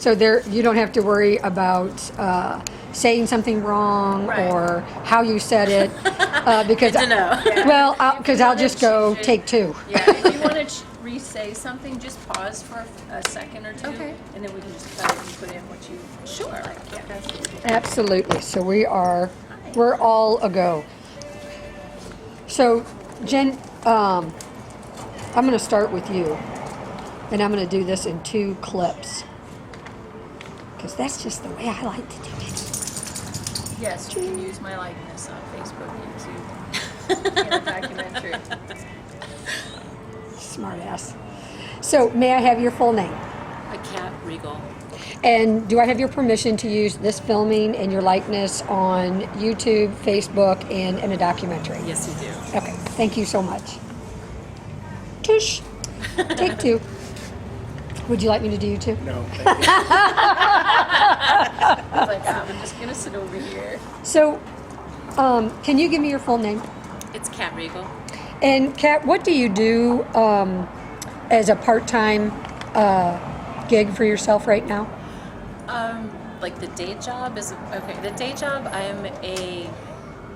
So there, you don't have to worry about saying something wrong or how you said it. Because Good to know. well, because I'll just go take two. Yeah, if you want to re-say something, just pause for a second or two. Okay. And then we can just cut it and put in what you like. Yeah. Absolutely. So we're all a go. So, Jen, I'm going to start with you, and I'm going to do this in 2 clips, because that's just the way I like to do it. Yes, you can use my likeness on Facebook, YouTube, in a documentary. Smart ass. So, may I have your full name? Kat Riegel. And do I have your permission to use this filming and your likeness on YouTube, Facebook, and in a documentary? Yes, you do. Okay, thank you so much. Tush. Take 2. Would you like me to do you too? No, thank you. I was like, I'm just going to sit over here. So, can you give me your full name? It's Kat Riegel. And Kat, what do you do as a part-time gig for yourself right now? Like the day job is okay. The day job, I'm a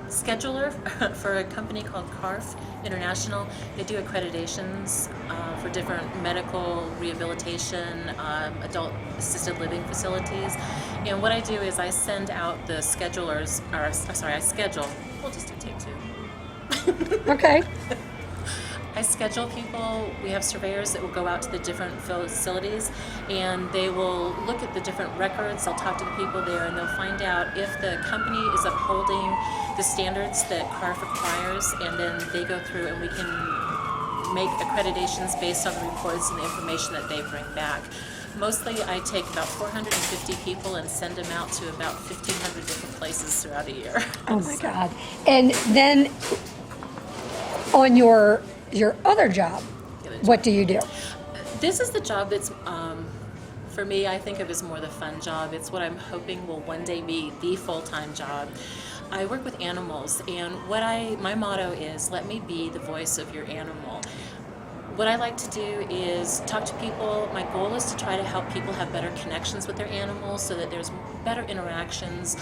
scheduler for a company called CARF International. They do accreditations for different medical rehabilitation, adult assisted living facilities. And what I do is I send out the schedulers, I schedule. We'll just do take 2. Okay. I schedule people. We have surveyors that will go out to the different facilities, and they will look at the different records. They'll talk to the people there, and they'll find out if the company is upholding the standards that CARF requires, and then they go through and we can make accreditations based on the reports and the information that they bring back. Mostly I take about 450 people and send them out to about 1,500 different places throughout a year. Oh my God. And then on your other job, what do you do? This is the job that's, for me, I think of as more the fun job. It's what I'm hoping will one day be the full-time job. I work with animals, and my motto is, let me be the voice of your animal. What I like to do is talk to people. My goal is to try to help people have better connections with their animals so that there's better interactions.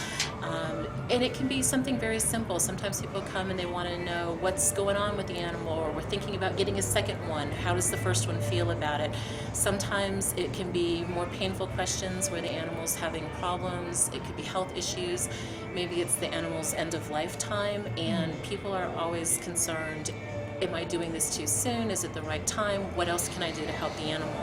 And it can be something very simple. Sometimes people come and they want to know what's going on with the animal, or we're thinking about getting a second one. How does the first one feel about it? Sometimes it can be more painful questions where the animal's having problems. It could be health issues. Maybe it's the animal's end of lifetime, and people are always concerned, am I doing this too soon? Is it the right time? What else can I do to help the animal?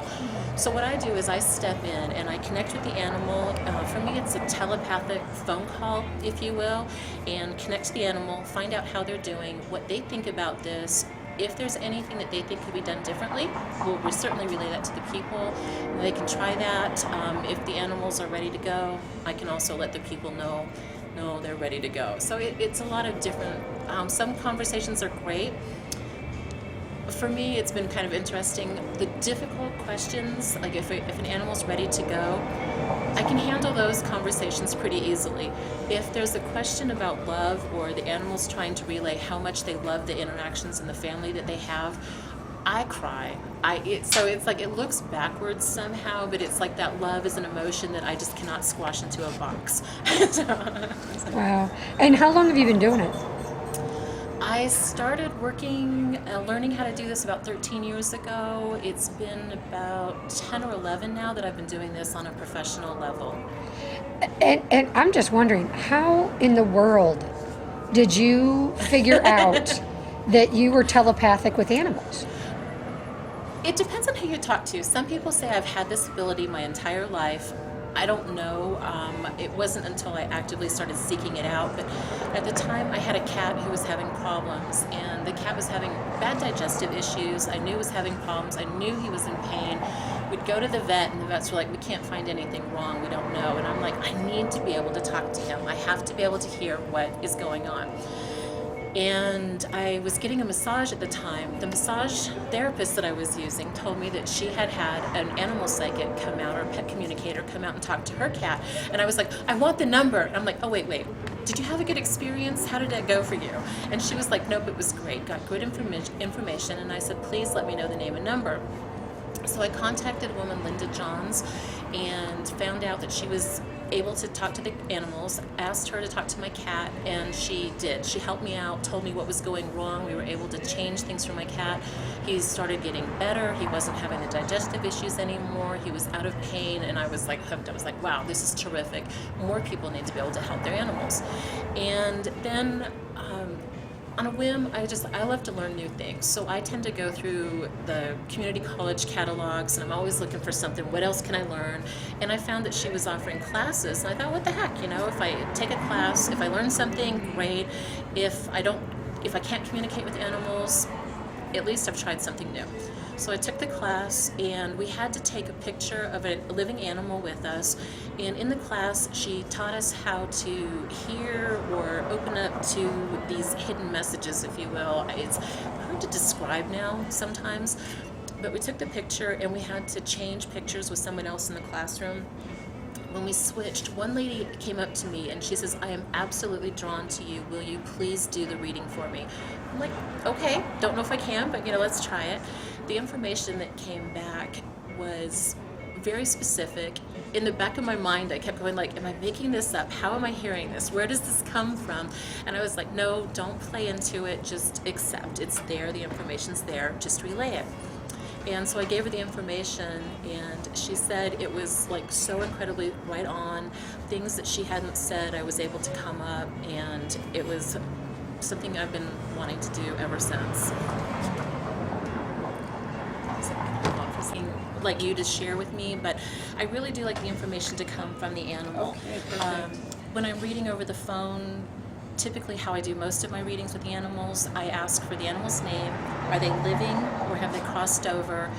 So what I do is I step in and I connect with the animal. For me, it's a telepathic phone call, if you will, and connect to the animal, find out how they're doing, what they think about this. If there's anything that they think could be done differently, we'll certainly relay that to the people. They can try that. If the animals are ready to go, I can also let the people know they're ready to go. So it's a lot of different, some conversations are great. For me, it's been kind of interesting. The difficult questions, like if an animal's ready to go, I can handle those conversations pretty easily. If there's a question about love, or the animal's trying to relay how much they love the interactions in the family that they have, I cry. So it's like it looks backwards somehow, but it's like that love is an emotion that I just cannot squash into a box. Wow. And how long have you been doing it? I started learning how to do this about 13 years ago. It's been about 10 or 11 now that I've been doing this on a professional level. And I'm just wondering, how in the world did you figure out that you were telepathic with animals? It depends on who you talk to. Some people say I've had this ability my entire life. I don't know. It wasn't until I actively started seeking it out. But at the time, I had a cat who was having problems, and the cat was having bad digestive issues. I knew he was having problems. I knew he was in pain. We'd go to the vet, and the vets were like, we can't find anything wrong. We don't know. And I'm like, I need to be able to talk to him. I have to be able to hear what is going on. And I was getting a massage at the time. The massage therapist that I was using told me that she had had an animal psychic come out, or a pet communicator come out and talk to her cat. And I was like, I want the number. And I'm like, oh, wait. Did you have a good experience? How did that go for you? And she was like, nope, it was great. Got good information. And I said, please let me know the name and number. So I contacted a woman, Linda Johns, and found out that she was able to talk to the animals, asked her to talk to my cat, and she did. She helped me out, told me what was going wrong. We were able to change things for my cat. He started getting better. He wasn't having the digestive issues anymore. He was out of pain, and I was like hooked. I was like, wow, this is terrific. More people need to be able to help their animals. And then on a whim, I love to learn new things. So I tend to go through the community college catalogs, and I'm always looking for something. What else can I learn? And I found that she was offering classes, and I thought, what the heck, if I take a class, if I learn something, great. If I can't communicate with animals, at least I've tried something new. So I took the class, and we had to take a picture of a living animal with us. And in the class, she taught us how to hear or open up to these hidden messages, if you will. It's hard to describe now sometimes, but we took the picture, and we had to change pictures with someone else in the classroom. When we switched, one lady came up to me and she says, I am absolutely drawn to you. Will you please do the reading for me? I'm like, okay, don't know if I can, but let's try it. The information that came back was very specific. In the back of my mind, I kept going like, am I making this up? How am I hearing this? Where does this come from? And I was like, no, don't play into it. Just accept. It's there. The information's there. Just relay it. And so I gave her the information, and she said it was like so incredibly right on. Things that she hadn't said, I was able to come up, and it was something I've been wanting to do ever since. Like you to share with me, but I really do like the information to come from the animal. Okay, perfect. When I'm reading over the phone, typically how I do most of my readings with the animals, I ask for the animal's name. Are they living or have they crossed over?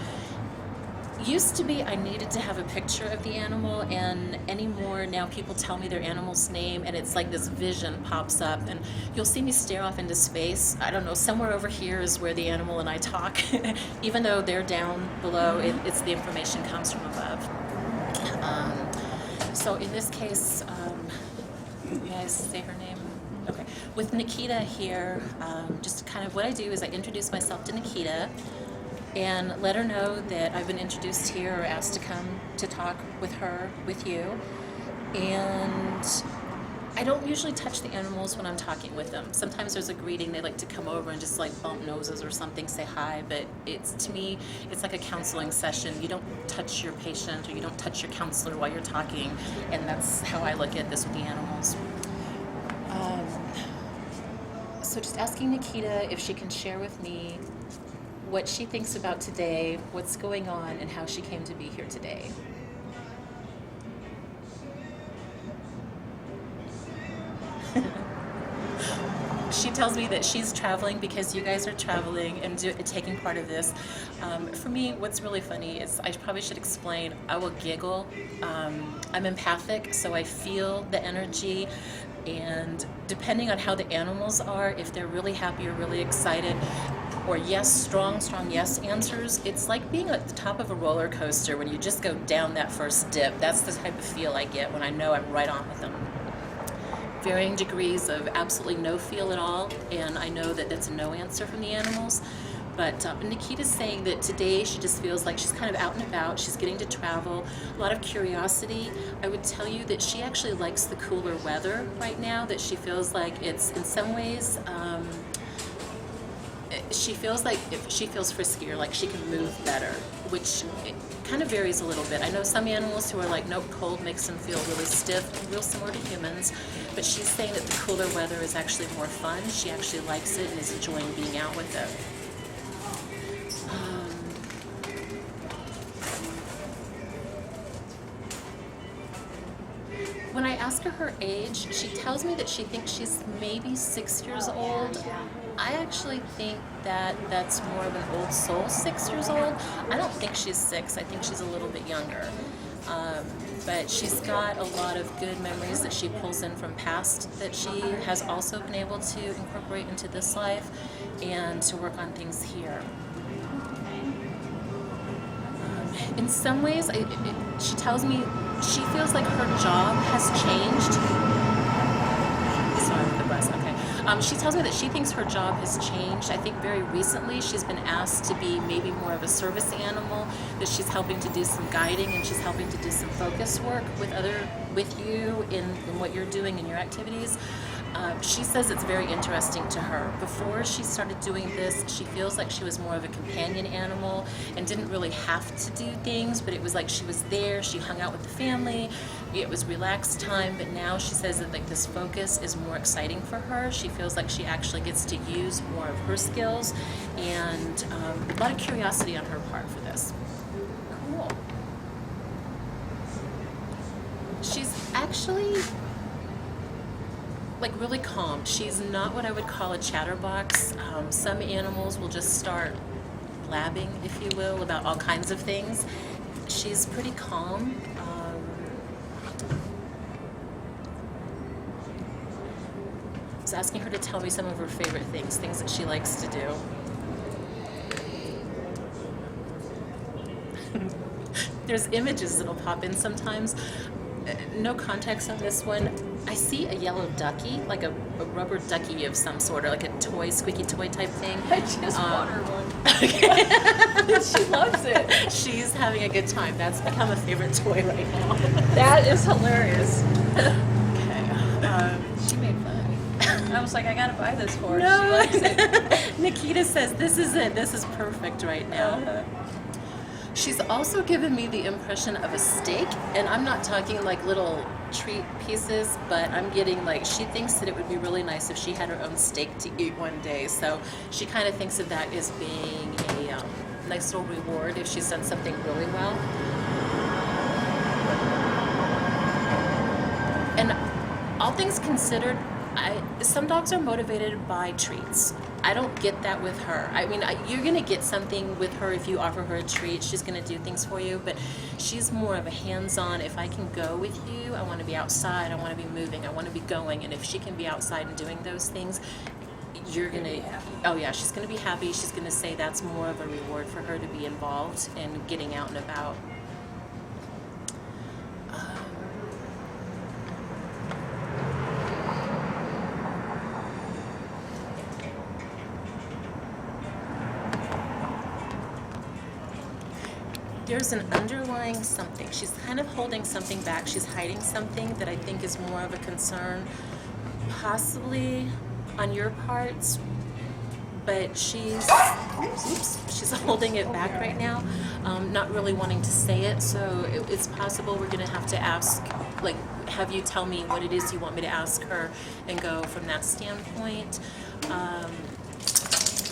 Used to be I needed to have a picture of the animal, and anymore now people tell me their animal's name, and it's like this vision pops up, and you'll see me stare off into space. I don't know, somewhere over here is where the animal and I talk. Even though they're down below, it's the information comes from above. So in this case, may I say her name? Okay. With Nikita here, just kind of what I do is I introduce myself to Nikita and let her know that I've been introduced here or asked to come to talk with her, with you. And I don't usually touch the animals when I'm talking with them. Sometimes there's a greeting, they like to come over and just like bump noses or something, say hi, but to me, it's like a counseling session. You don't touch your patient or you don't touch your counselor while you're talking, and that's how I look at this with the animals. So just asking Nikita if she can share with me what she thinks about today, what's going on, and how she came to be here today. She tells me that she's traveling because you guys are traveling and taking part of this. For me, what's really funny is I probably should explain, I will giggle. I'm empathic, so I feel the energy. And depending on how the animals are, if they're really happy or really excited, or yes, strong yes answers, it's like being at the top of a roller coaster when you just go down that first dip. That's the type of feel I get when I know I'm right on with them. Varying degrees of absolutely no feel at all, and I know that that's a no answer from the animals. But Nikita's saying that today she just feels like she's kind of out and about, she's getting to travel, a lot of curiosity. I would tell you that she actually likes the cooler weather right now, that she feels like it's, in some ways, she feels like she feels friskier, like she can move better, which it kind of varies a little bit. I know some animals who are like, nope, cold makes them feel really stiff, real similar to humans, but she's saying that the cooler weather is actually more fun. She actually likes it and is enjoying being out with it. When I ask her age, she tells me that she thinks she's maybe 6 years old. I actually think that that's more of an old soul 6 years old. I don't think she's 6. I think she's a little bit younger. But she's got a lot of good memories that she pulls in from past that she has also been able to incorporate into this life and to work on things here. In some ways, she tells me she feels like her job has changed. Sorry for the bus, okay. She tells me that she thinks her job has changed. I think very recently she's been asked to be maybe more of a service animal, that she's helping to do some guiding and she's helping to do some focus work with you in what you're doing in your activities. She says it's very interesting to her. Before she started doing this, she feels like she was more of a companion animal and didn't really have to do things, but it was like she was there, she hung out with the family, it was relaxed time, but now she says that like this focus is more exciting for her. She feels like she actually gets to use more of her skills, and a lot of curiosity on her part for this. Cool. She's actually like really calm. She's not what I would call a chatterbox. Some animals will just start blabbing, if you will, about all kinds of things. She's pretty calm. I was asking her to tell me some of her favorite things that she likes to do. There's images that'll pop in sometimes. No context on this one. I see a yellow ducky, like a rubber ducky of some sort, or like a toy, squeaky toy type thing. I just bought her one. She loves it. She's having a good time. That's become a favorite toy right now. That is hilarious. Okay. She made fun of me. I was like, I gotta buy this for her. No. She likes it. Nikita says, this is it. This is perfect right now. She's also given me the impression of a steak, and I'm not talking like little treat pieces, but I'm getting like, she thinks that it would be really nice if she had her own steak to eat one day. So she kind of thinks of that as being a nice little reward if she's done something really well. And all things considered, some dogs are motivated by treats. I don't get that with her. I mean, you're going to get something with her if you offer her a treat. She's going to do things for you, but she's more of a hands-on. If I can go with you, I want to be outside, I want to be moving, I want to be going, and if she can be outside and doing those things, you're going to, oh yeah, she's going to be happy. She's going to say that's more of a reward for her to be involved and getting out and about. There's an underlying something. She's kind of holding something back. She's hiding something that I think is more of a concern, possibly on your parts, but she's holding it back right now, not really wanting to say it. So it's possible we're going to have to ask, like, have you tell me what it is you want me to ask her and go from that standpoint.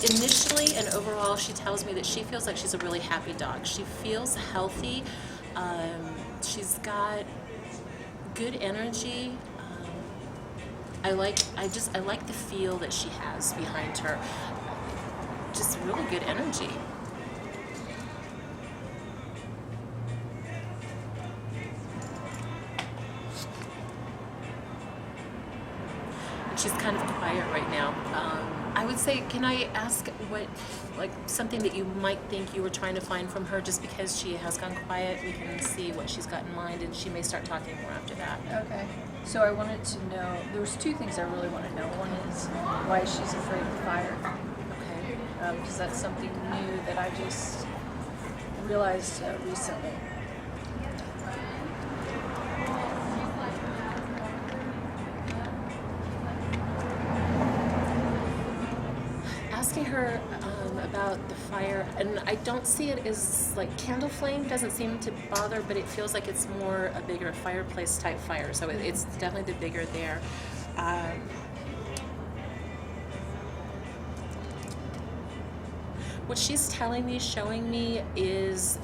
Initially and overall, she tells me that she feels like she's a really happy dog. She feels healthy. She's got good energy. I like the feel that she has behind her. Just really good energy. And she's kind of quiet right now. I would say, can I ask what, like, something that you might think you were trying to find from her? Just because she has gone quiet, we can see what she's got in mind, and she may start talking more after that. Okay. So I wanted to know, there was two things I really want to know. One is why she's afraid of fire. Okay. Because that's something new that I just realized recently. Asking her about the fire, and I don't see it as like candle flame, doesn't seem to bother, but it feels like it's more a bigger fireplace type fire, so it's definitely the bigger there. What she's telling me, showing me, is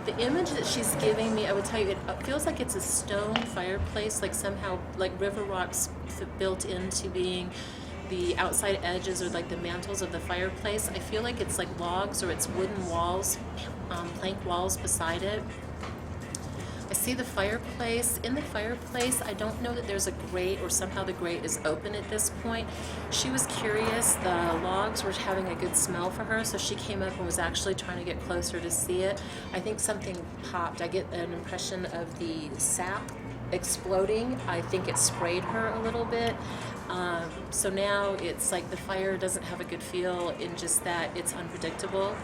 the image that she's giving me, I would tell you, it feels like it's a stone fireplace, like somehow, like river rocks built into being the outside edges or like the mantles of the fireplace. I feel like it's like logs or it's wooden walls, plank walls beside it. I see the fireplace. In the fireplace, I don't know that there's a grate or somehow the grate is open at this point. She was curious. The logs were having a good smell for her, so she came up and was actually trying to get closer to see it. I think something popped. I get an impression of the sap exploding. I think it sprayed her a little bit. So now it's like the fire doesn't have a good feel in just that it's unpredictable.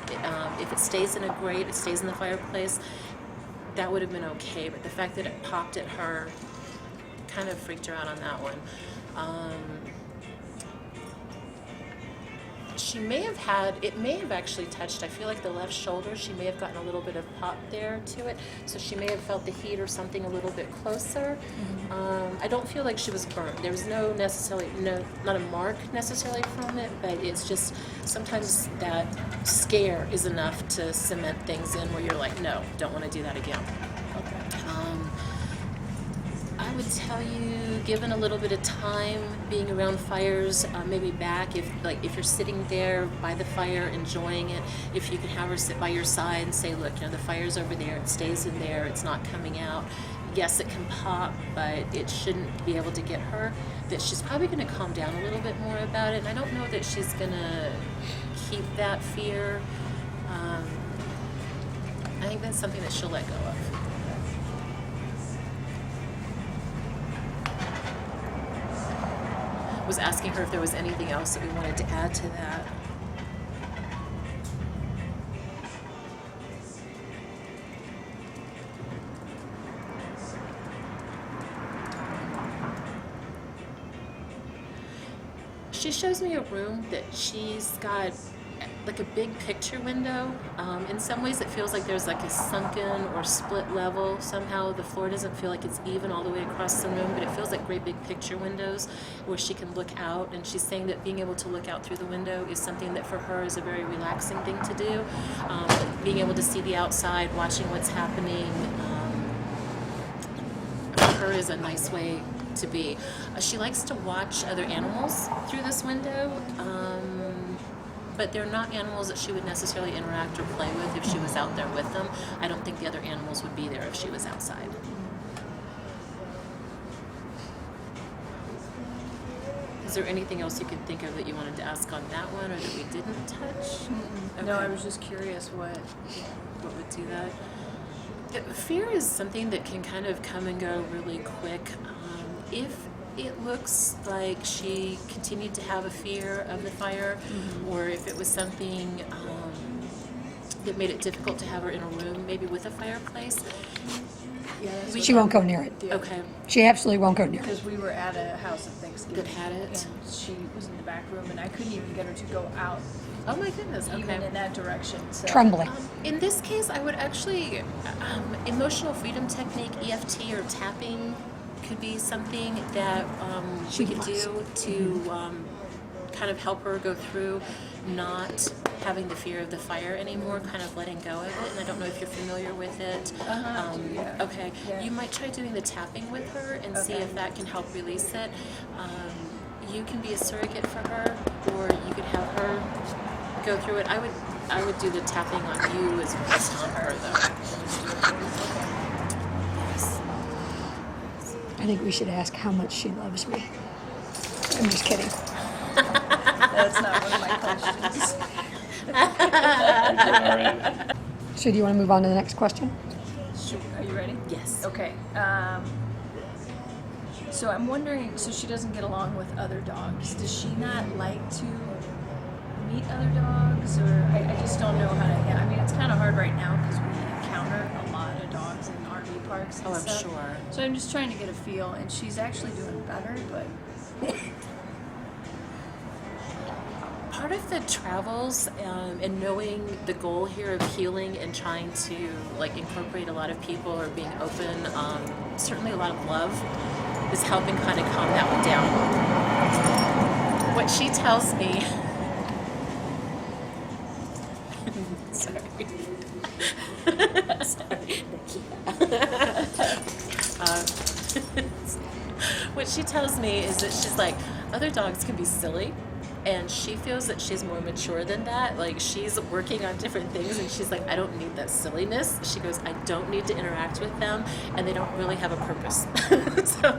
If it stays in a grate, it stays in the fireplace, that would have been okay. But the fact that it popped at her kind of freaked her out on that one. She may have it may have actually touched, I feel like the left shoulder, she may have gotten a little bit of pop there to it, so she may have felt the heat or something a little bit closer. I don't feel like she was burnt. There was not a mark necessarily from it, but it's just sometimes that scare is enough to cement things in where you're like, no, don't want to do that again. I would tell you, given a little bit of time being around fires, maybe back if you're sitting there by the fire enjoying it, if you can have her sit by your side and say, look, the fire's over there, it stays in there, it's not coming out. Yes, it can pop, but it shouldn't be able to get her. That she's probably going to calm down a little bit more about it, and I don't know that she's going to keep that fear. I think that's something that she'll let go of. Was asking her if there was anything else that we wanted to add to that. She shows me a room that she's got like a big picture window. In some ways it feels like there's like a sunken or split level. Somehow the floor doesn't feel like it's even all the way across the room, but it feels like great big picture windows where she can look out. And she's saying that being able to look out through the window is something that for her is a very relaxing thing to do. Being able to see the outside, watching what's happening, for her is a nice way to be. She likes to watch other animals through this window. But they're not animals that she would necessarily interact or play with if she was out there with them. I don't think the other animals would be there if she was outside. Is there anything else you could think of that you wanted to ask on that one or that we didn't touch? Okay. No, I was just curious what would do that. Fear is something that can kind of come and go really quick. If it looks like she continued to have a fear of the fire, or if it was something that made it difficult to have her in a room, maybe with a fireplace. Yeah, She won't go near it. Yeah. Okay. She absolutely won't go near it. Because we were at a house at Thanksgiving. That had it? And she was in the back room, and I couldn't even get her to go out. Oh my goodness. Okay. Even in that direction. So. Trembling. In this case, I would actually, emotional freedom technique, EFT or tapping, could be something that we could do to kind of help her go through not having the fear of the fire anymore, kind of letting go of it. And I don't know if you're familiar with it. Yeah. Okay. Yeah. You might try doing the tapping with her and see if that can help release it. You can be a surrogate for her, or you could have her go through it. I would do the tapping on you as well as on her, though. Yes. I think we should ask how much she loves me. I'm just kidding. That's not one of my questions. So do you want to move on to the next question? Sure. Are you ready? Yes. Okay. So I'm wondering, so she doesn't get along with other dogs. Does she not like to meet other dogs? Or I just don't know how to handle. I mean, it's kind of hard right now because we encounter a lot of dogs in RV parks and Oh, I'm stuff. sure. So I'm just trying to get a feel, and she's actually doing better, but... Part of the travels and knowing the goal here of healing and trying to incorporate a lot of people or being open, certainly a lot of love, is helping kind of calm that one down. What she tells me, sorry, what she tells me is that she's like, other dogs can be silly. And she feels that she's more mature than that. Like, she's working on different things, and she's like, I don't need that silliness. She goes, I don't need to interact with them, and they don't really have a purpose. So,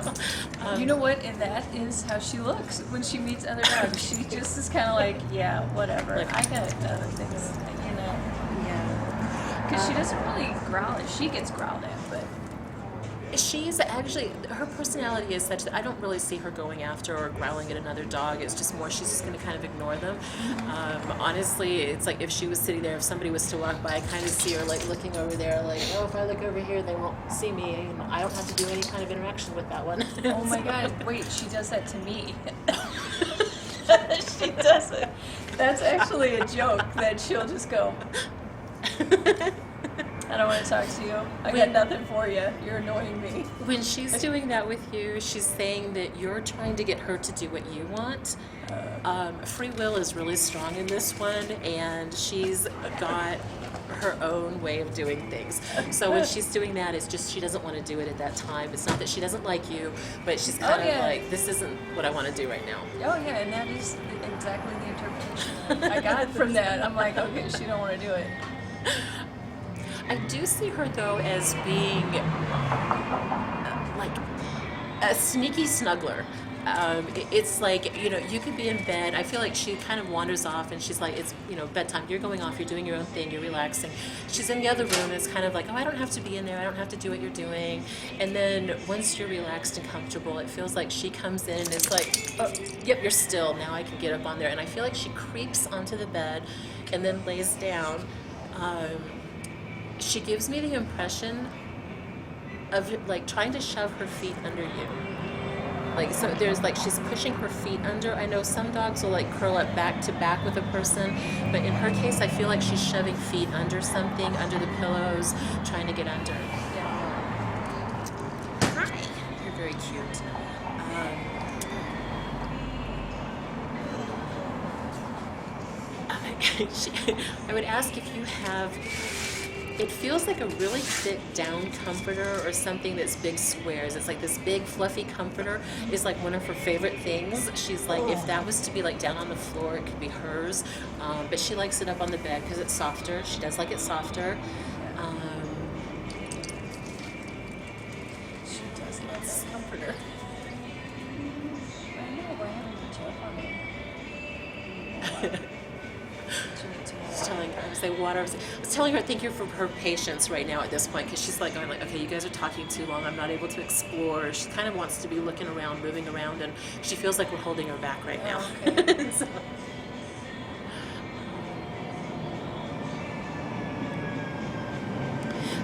you know what? And that is how she looks when she meets other dogs. She just is kind of like, yeah, whatever. Like, I got other things, you know. Yeah. Because she doesn't really growl. She gets growled at, but She's actually, her personality is such that I don't really see her going after or growling at another dog. It's just more she's just going to kind of ignore them. Honestly, it's like if she was sitting there, if somebody was to walk by, I kind of see her like looking over there, like, oh, if I look over here, they won't see me, and I don't have to do any kind of interaction with that one. Oh my God, wait, she does that to me. She does it. That's actually a joke that she'll just go, I don't want to talk to you. I got nothing for you. You're annoying me. When she's doing that with you, she's saying that you're trying to get her to do what you want. Free will is really strong in this one, and she's got her own way of doing things. So when she's doing that, it's just she doesn't want to do it at that time. It's not that she doesn't like you, but she's kind of like, this isn't what I want to do right now. Oh yeah, and that is exactly the interpretation I got from that. I'm like, okay, she don't want to do it. I do see her though as being like a sneaky snuggler. It's like, you could be in bed. I feel like she kind of wanders off and she's like, it's, bedtime. You're going off. You're doing your own thing. You're relaxing. She's in the other room and it's kind of like, oh, I don't have to be in there. I don't have to do what you're doing. And then once you're relaxed and comfortable, it feels like she comes in and it's like, oh, yep, you're still. Now I can get up on there. And I feel like she creeps onto the bed and then lays down. She gives me the impression of like trying to shove her feet under you. Like, so there's like, she's pushing her feet under. I know some dogs will like curl up back to back with a person, but in her case, I feel like she's shoving feet under something, under the pillows, trying to get under. Yeah. Hi. You're very cute. I would ask if you have, it feels like a really thick down comforter or something that's big squares. It's like this big fluffy comforter is like one of her favorite things. She's like, if that was to be like down on the floor, it could be hers. But she likes it up on the bed because it's softer. She does like it softer. She does love that comforter. I know, why haven't you told me? I was telling her thank you for her patience right now at this point, because she's like going like, okay, you guys are talking too long. I'm not able to explore. She kind of wants to be looking around, moving around, and she feels like we're holding her back right now. Okay. So,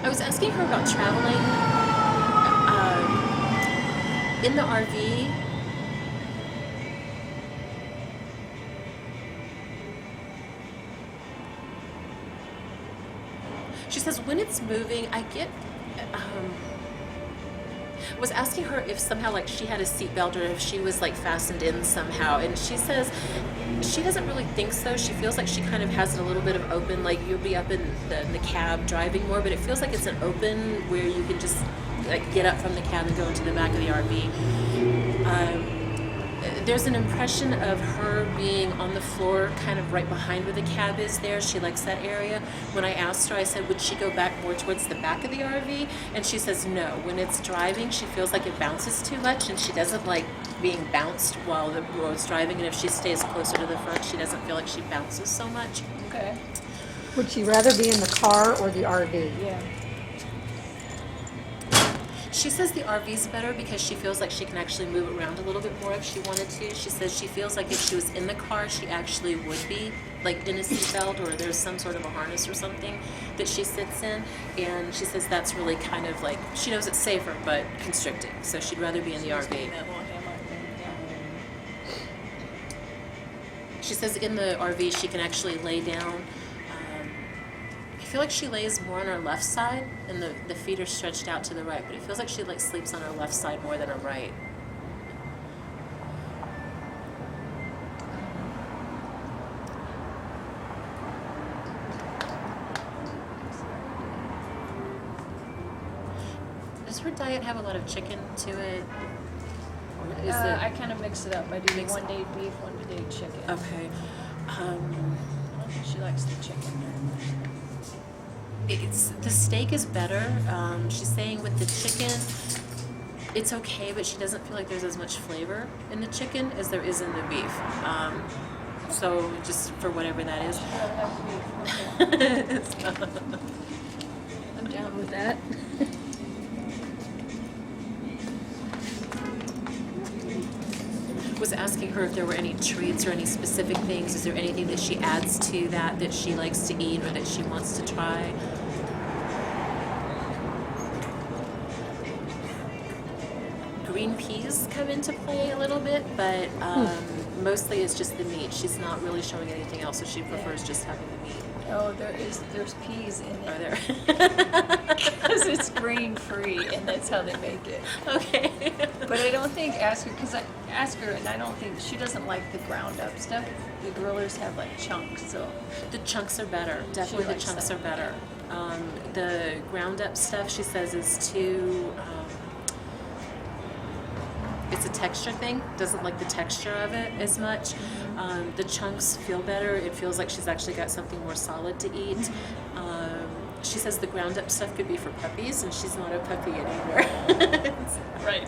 I was asking her about traveling in the RV. She says when it's moving, I get, was asking her if somehow like she had a seatbelt or if she was like fastened in somehow. And she says she doesn't really think so. She feels like she kind of has it a little bit of open, like you'll be up in the cab driving more, but it feels like it's an open where you can just like get up from the cab and go into the back of the RV. There's an impression of her being on the floor kind of right behind where the cab is there. She likes that area. When I asked her, I said, would she go back more towards the back of the RV? And she says no. When it's driving, she feels like it bounces too much and she doesn't like being bounced while the road's driving. And if she stays closer to the front, she doesn't feel like she bounces so much. Okay. Would she rather be in the car or the RV? Yeah. She says the RV's better because she feels like she can actually move around a little bit more if she wanted to. She says she feels like if she was in the car, she actually would be like in a seatbelt or there's some sort of a harness or something that she sits in. And she says that's really kind of like, she knows it's safer but constricting. So she'd rather be in the RV. That little hammock thing down. She says in the RV she can actually lay down. I feel like she lays more on her left side and the feet are stretched out to the right, but it feels like she like sleeps on her left side more than her right. Does her diet have a lot of chicken to it? Or is I kind of mix it up. I do Mix it- one day beef, one day chicken. Okay. I don't think she likes the chicken very much. It's the steak is better. She's saying with the chicken, it's okay, but she doesn't feel like there's as much flavor in the chicken as there is in the beef. So just for whatever that is. She'd rather have beef. Okay. I'm down with that. was asking her if there were any treats or any specific things. Is there anything that she adds to that she likes to eat or that she wants to try? Green peas come into play a little bit, but mostly it's just the meat. She's not really showing anything else, so she prefers just having the meat. Oh, there's peas in it. Are there? Because it's grain free, and that's how they make it. Okay. But I don't think because I ask her, and I don't think she doesn't like the ground up stuff. The grillers have like chunks, so The chunks are better. Definitely the likes chunks that. are better. The ground up stuff, she says, is too. It's a texture thing. Doesn't like the texture of it as much. The chunks feel better. It feels like she's actually got something more solid to eat. She says the ground up stuff could be for puppies, and she's not a puppy anymore. right.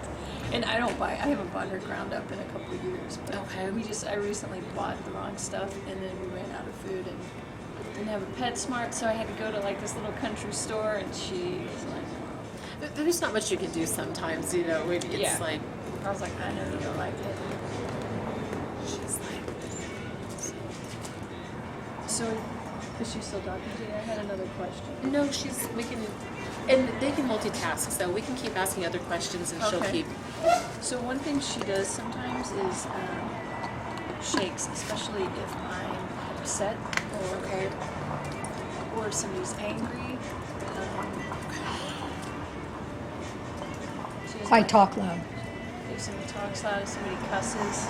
And I haven't bought her ground up in a couple of years. But Okay. I recently bought the wrong stuff, and then we ran out of food and didn't have a PetSmart, so I had to go to like this little country store, and she was like, There's not much you can do sometimes, you know. It's Yeah. like I was like, I know you don't like it. she's like. So, is she still talking to you? I had another question. No, we can, and they can multitask, so we can keep asking other questions, and she'll Okay. keep. So one thing she does sometimes is shakes, especially if I'm upset or if somebody's angry. She doesn't I like- talk loud. If somebody talks loud, if somebody cusses.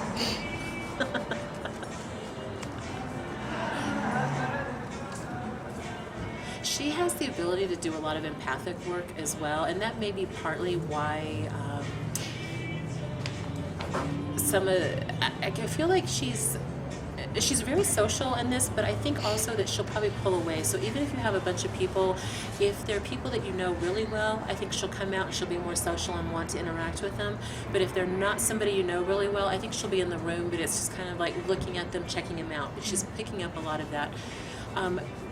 She has the ability to do a lot of empathic work as well, and that may be partly why I feel like she's very social in this, but I think also that she'll probably pull away. So even if you have a bunch of people, if they're people that you know really well, I think she'll come out and she'll be more social and want to interact with them. But if they're not somebody you know really well, I think she'll be in the room, but it's just kind of like looking at them, checking them out. But she's picking up a lot of that.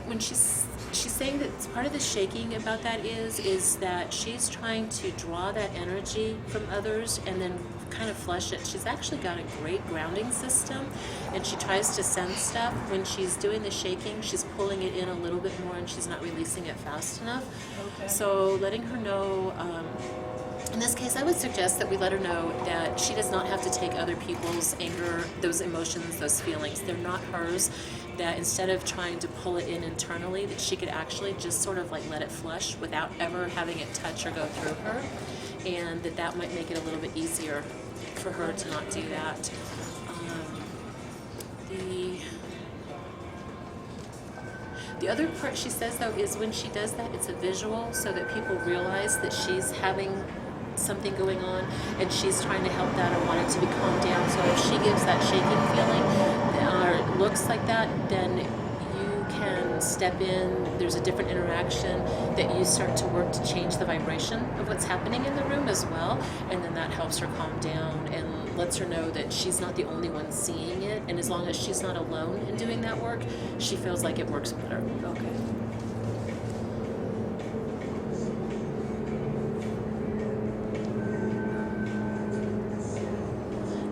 When she's saying that part of the shaking about that is that she's trying to draw that energy from others and then kind of flush it. She's actually got a great grounding system, and she tries to send stuff. When she's doing the shaking, she's pulling it in a little bit more, and she's not releasing it fast enough. Okay. So letting her know, in this case, I would suggest that we let her know that she does not have to take other people's anger, those emotions, those feelings. They're not hers. That instead of trying to pull it in internally, that she could actually just sort of like let it flush without ever having it touch or go through her, and that might make it a little bit easier for her to not do that. The other part she says, though, is when she does that, it's a visual so that people realize that she's having something going on and she's trying to help that or want it to be calmed down. So if she gives that shaking feeling or looks like that, then you can step in. There's a different interaction that you start to work to change the vibration of what's happening in the room as well. And then that helps her calm down and lets her know that she's not the only one seeing it. And as long as she's not alone in doing that work, she feels like it works better. Okay.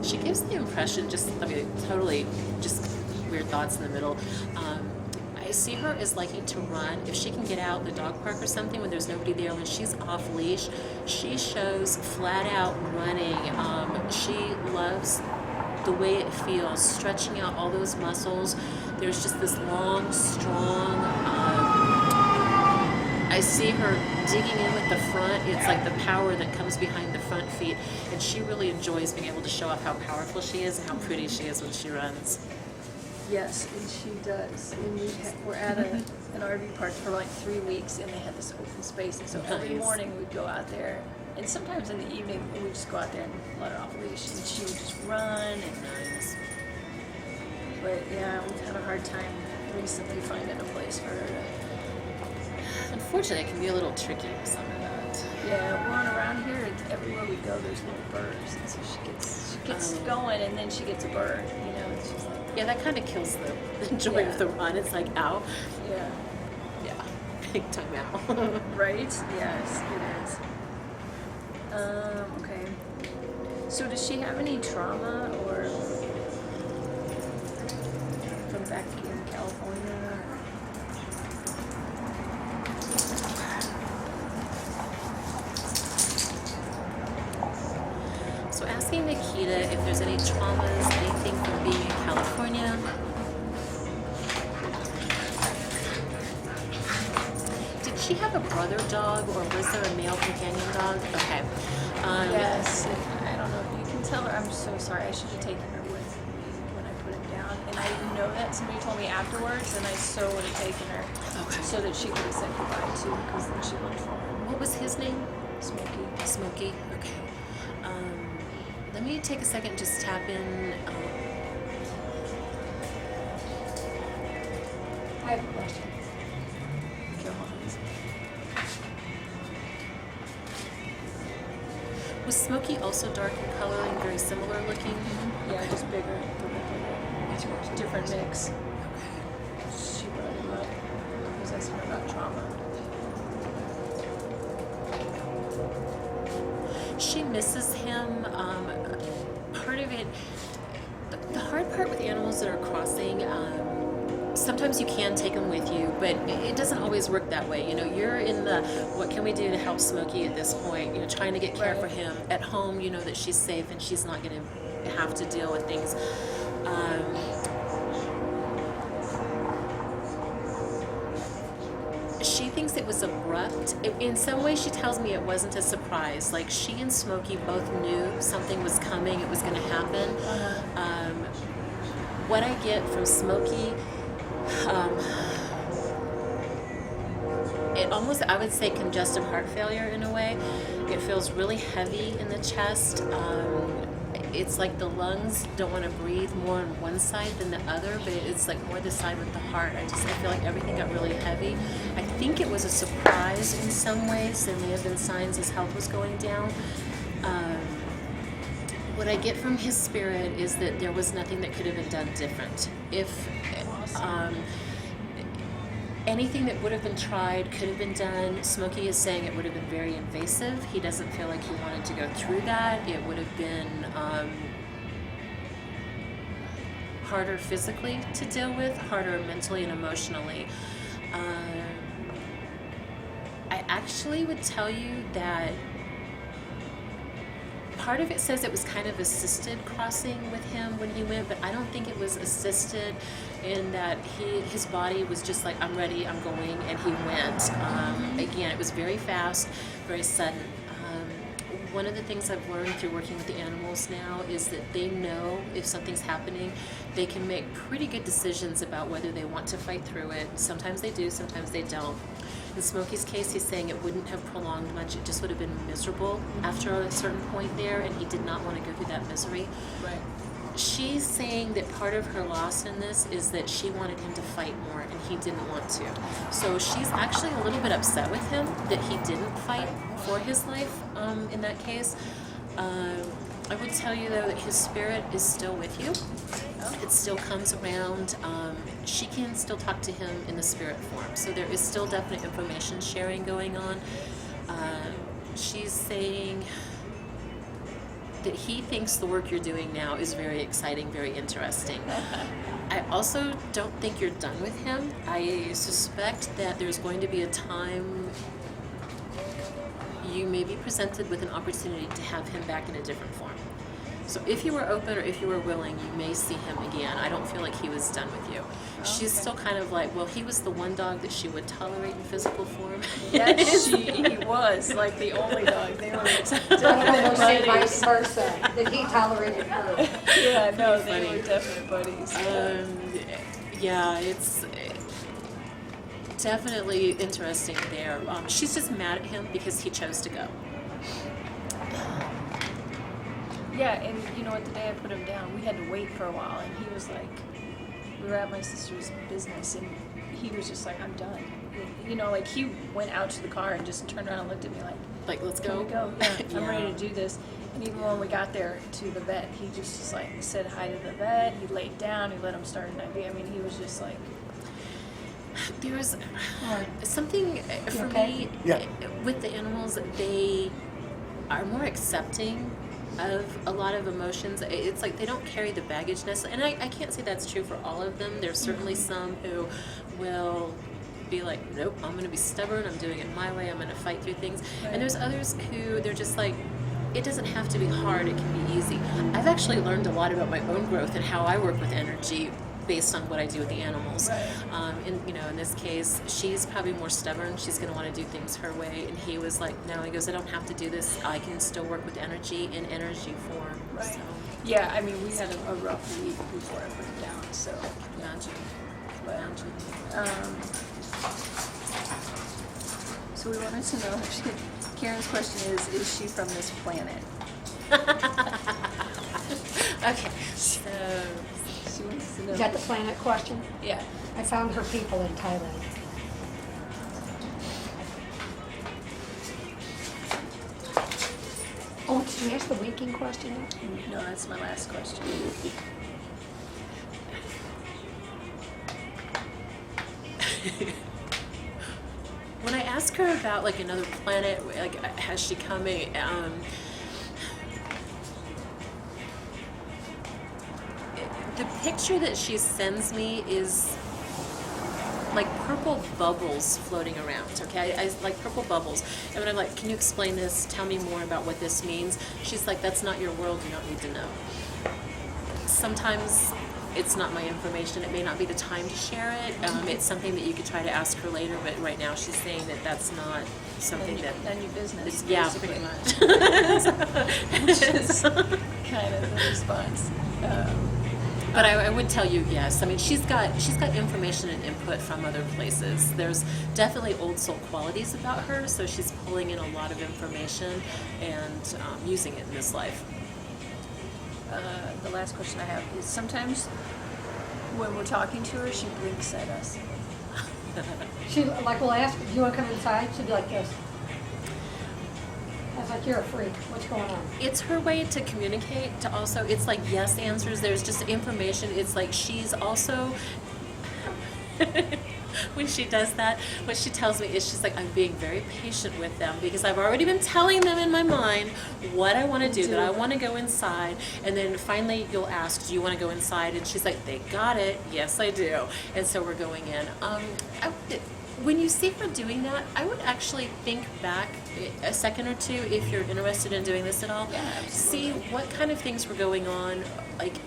She gives the impression, totally just weird thoughts in the middle. I see her as liking to run. If she can get out in the dog park or something when there's nobody there, when she's off leash, she shows flat out running. She loves the way it feels, stretching out all those muscles. There's just this long, strong, I see her digging in with the front. It's like the power that comes behind the front feet. And she really enjoys being able to show off how powerful she is and how pretty she is when she runs. Yes, and she does. And we're at an RV park for like 3 weeks, and they had this open space. And so every Nice. morning we'd go out there, and sometimes in the evening we'd just go out there and let her off leash, and she would just run. And Nice. but yeah, we've had a hard time recently finding a place for her to. Unfortunately, it can be a little tricky with some of that. Yeah, well, around here, everywhere we go, there's little birds, and so she gets going, and then she gets a bird. You know, it's just like Yeah, that kind of kills the joy of the run. It's like, ow. yeah. Yeah, big time out. Right? Yes, it is. Okay. So does she have any trauma or from back in California? So asking Nikita if there's any traumas, anything from being in California. Did she have a brother dog, or was there a male companion dog? Okay. Yes. I don't know if you can tell her. I'm so sorry. I should have taken her with me when I put him down. And I know that somebody told me afterwards, and I so would have taken her so that she could have said goodbye too, because then she looked for him. What was his name? Smokey. Smokey. Okay. Let me take a second and just tap in. I have a question. Okay, hold on a second. Was Smokey also dark in color and very similar looking? Yeah, just bigger. Different mix. She brought him up. I was asking her about trauma. She misses him. Part of it, the hard part with animals that are crossing, sometimes you can take them with you, but it doesn't always work that way. You know, you're in the, what can we do to help Smokey at this point? You know, trying to get care for him. At home, you know that she's safe and she's not going to have to deal with things. She thinks it was abrupt. In some ways, she tells me it wasn't a surprise. Like, she and Smokey both knew something was coming, it was going to happen. What I get from Smokey, it almost, I would say, congestive heart failure in a way. It feels really heavy in the chest. It's like the lungs don't want to breathe more on one side than the other, but it's like more the side with the heart. I feel like everything got really heavy. I think it was a surprise in some ways. There may have been signs his health was going down. What I get from his spirit is that there was nothing that could have been done different. If anything that would have been tried could have been done, Smokey is saying it would have been very invasive. He doesn't feel like he wanted to go through that. It would have been harder physically to deal with, harder mentally and emotionally. I actually would tell you that part of it says it was kind of assisted crossing with him when he went, but I don't think it was assisted in that his body was just like, I'm ready, I'm going, and he went. Again, it was very fast, very sudden. One of the things I've learned through working with the animals now is that they know if something's happening, they can make pretty good decisions about whether they want to fight through it. Sometimes they do, sometimes they don't. In Smokey's case, he's saying it wouldn't have prolonged much. It just would have been miserable after a certain point there, and he did not want to go through that misery. Right. She's saying that part of her loss in this is that she wanted him to fight more, and he didn't want to. So she's actually a little bit upset with him that he didn't fight for his life in that case. I would tell you, though, that his spirit is still with you. It still comes around. She can still talk to him in the spirit form. So there is still definite information sharing going on. She's saying that he thinks the work you're doing now is very exciting, very interesting. I also don't think you're done with him. I suspect that there's going to be a time you may be presented with an opportunity to have him back in a different form. So if you were open or if you were willing, you may see him again. I don't feel like he was done with you. She's still kind of like, well, he was the one dog that she would tolerate in physical form. Yes, he was like the only dog. They were I would almost say definite vice buddies. versa, that he tolerated her. Yeah, no, they Funny. were definite buddies. Yeah, it's definitely interesting there. She's just mad at him because he chose to go. Yeah, and you know what, the day I put him down, we had to wait for a while, and he was like, we were at my sister's business, and he was just like, I'm done. You know, like, he went out to the car and just turned around and looked at me like, Let's can go. we go? Yeah, I'm Yeah. ready to do this. And even when we got there to the vet, he just like said hi to the vet, he laid down, he let him start an IV. I mean, he was just like, There's something for okay? me Yeah. with the animals, they are more accepting of a lot of emotions. It's like they don't carry the baggage necessarily. And I can't say that's true for all of them. There's certainly some who will be like, nope, I'm going to be stubborn. I'm doing it my way. I'm going to fight through things. Right. And there's others who they're just like, it doesn't have to be hard. It can be easy. I've actually learned a lot about my own growth and how I work with energy based on what I do with the animals. Right. In this case, she's probably more stubborn. She's going to want to do things her way. And he was like, no, he goes, I don't have to do this. I can still work with energy in energy form. Right. So, Yeah, I mean, we had a rough week before I put it down, so. imagine. But, so we wanted to know, Karen's question is she from this planet? Okay, so She wants to know. Is that the planet question? Yeah. I found her people in Thailand. Oh, did you ask the winking question? No, that's my last question. when I ask her about like another planet, like has she coming? The picture that she sends me is like purple bubbles floating around, okay? I like purple bubbles. And when I'm like, can you explain this? Tell me more about what this means. She's like, that's not your world. You don't need to know. Sometimes it's not my information. It may not be the time to share it. It's something that you could try to ask her later, but right now she's saying that that's not something None of your business. yeah, basically. pretty much. Which is kind of the response. But I would tell you, yes. I mean, she's got information and input from other places. There's definitely old soul qualities about her, so she's pulling in a lot of information and using it in this life. The last question I have is sometimes when we're talking to her, she blinks at us. She, like, will ask, do you want to come inside? She'll be like this. I was like, you're a freak. What's going on? It's her way to communicate, to also, it's like yes answers, there's just information. It's like she's also, when she does that, what she tells me is she's like, I'm being very patient with them because I've already been telling them in my mind what I want to do, that I want to go inside. And then finally you'll ask, do you want to go inside? And she's like, they got it. Yes, I do. And so we're going in. When you see her doing that, I would actually think back a second or two if you're interested in doing this at all. Yeah, See absolutely. what kind of things were going on, like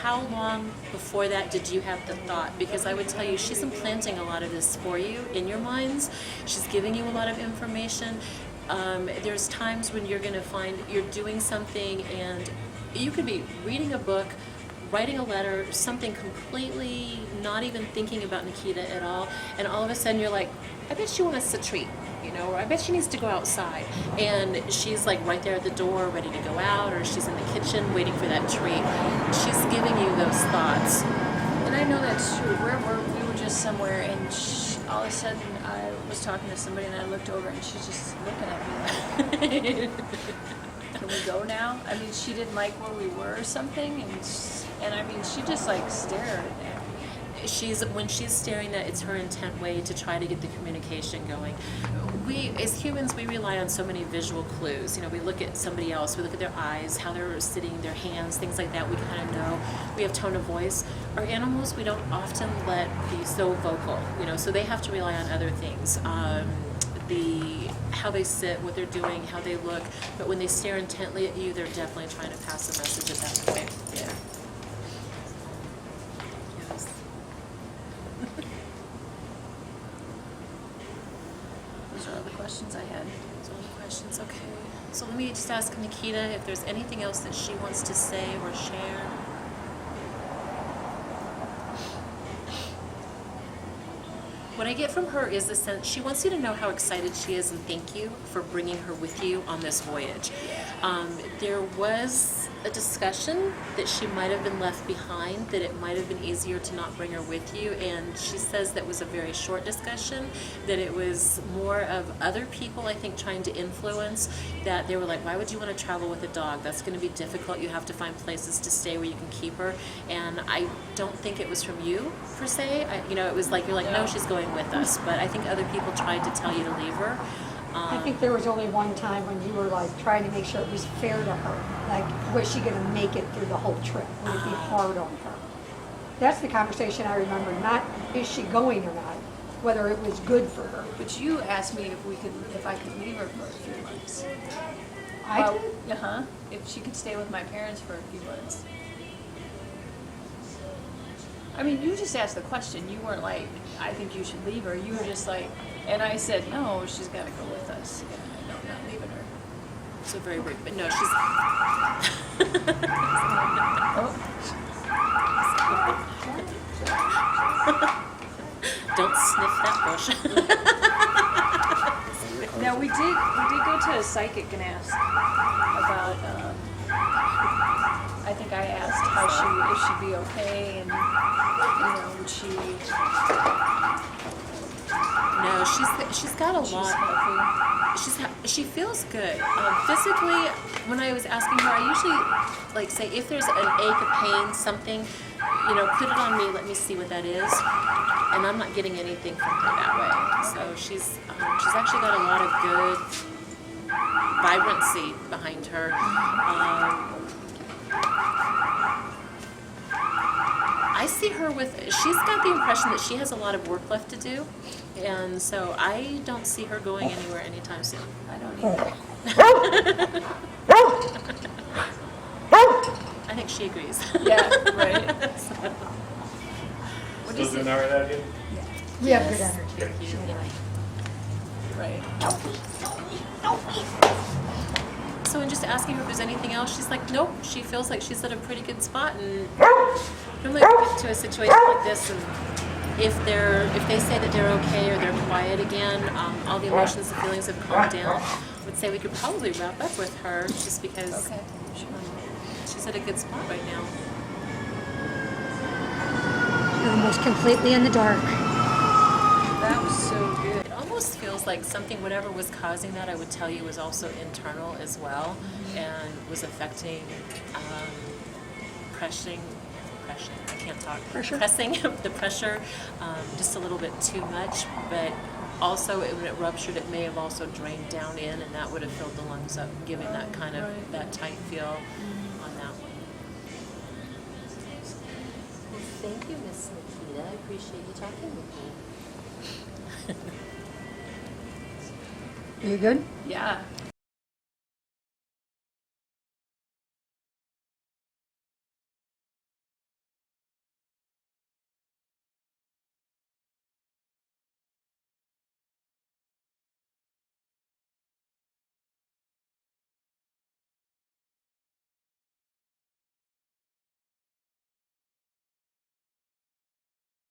how long before that did you have the thought? Because I would tell you, she's implanting a lot of this for you in your minds. She's giving you a lot of information. There's times when you're going to find you're doing something and you could be reading a book, writing a letter, something completely not even thinking about Nikita at all, and all of a sudden you're like, I bet she wants a treat, or I bet she needs to go outside. And she's like right there at the door ready to go out, or she's in the kitchen waiting for that treat. She's giving you those thoughts. And I know that's true. We were just somewhere, and all of a sudden I was talking to somebody, and I looked over, and she's just looking at me like, can we go now? I mean, she didn't like where we were or something, and I mean, she just like stared at me. When she's staring, that it's her intent way to try to get the communication going. We, as humans, we rely on so many visual clues. We look at somebody else, we look at their eyes, how they're sitting, their hands, things like that. We kind of know. We have tone of voice. Our animals, we don't often let be so vocal, so they have to rely on other things. How they sit, what they're doing, how they look. But when they stare intently at you, they're definitely trying to pass a message at that point. Yeah. Yes. Those are all the questions I had. Those are all the questions. Okay. So let me just ask Nikita if there's anything else that she wants to say or share. What I get from her is the sense she wants you to know how excited she is and thank you for bringing her with you on this voyage. There was a discussion that she might have been left behind, that it might have been easier to not bring her with you, and she says that was a very short discussion, that it was more of other people, I think, trying to influence, that they were like, why would you want to travel with a dog? That's going to be difficult. You have to find places to stay where you can keep her. And I don't think it was from you, per se. It was like, you're like, no, she's going with us. But I think other people tried to tell you to leave her. I think there was only one time when you were like trying to make sure it was fair to her. Like, was she going to make it through the whole trip? Would it be hard on her? That's the conversation I remember. Not is she going or not, whether it was good for her. But you asked me if I could leave her for a few months. I did? If she could stay with my parents for a few months. I mean, you just asked the question. You weren't like, I think you should leave her. You were just like, and I said, no, she's got to go with us. And I'm not leaving her. So very brief, but no, she's. Don't sniff that bush. Now we did go to a psychic and ask about. I think I asked if she'd be okay, and would she? No, she's got a She's lot. healthy. She feels good. Physically, when I was asking her, I usually like say if there's an ache, a pain, something, put it on me. Let me see what that is. And I'm not getting anything from her that way. So she's actually got a lot of good vibrancy behind her. I see her she's got the impression that she has a lot of work left to do, and so I don't see her going anywhere anytime soon. I don't either. I think she agrees. Yeah, right. What Still doing all right out here? We have good energy. Thank you. Right. So in just asking her if there's anything else, she's like, nope. She feels like she's at a pretty good spot, and normally we get to a situation like this, and if they say that they're okay or they're quiet again, all the emotions and feelings have calmed down. I would say we could probably wrap up with her just because Okay. she's at a good spot right now. You're almost completely in the dark. That was so good. It almost feels like something, whatever was causing that, I would tell you, was also internal as well, and was affecting, pressing. I can't talk. Pressure? Pressing the pressure just a little bit too much, but also when it ruptured, it may have also drained down in, and that would have filled the lungs up, giving that kind of that tight feel on that one. Well, thank you, Miss Nikita. I appreciate you talking with me. Are you good? Yeah.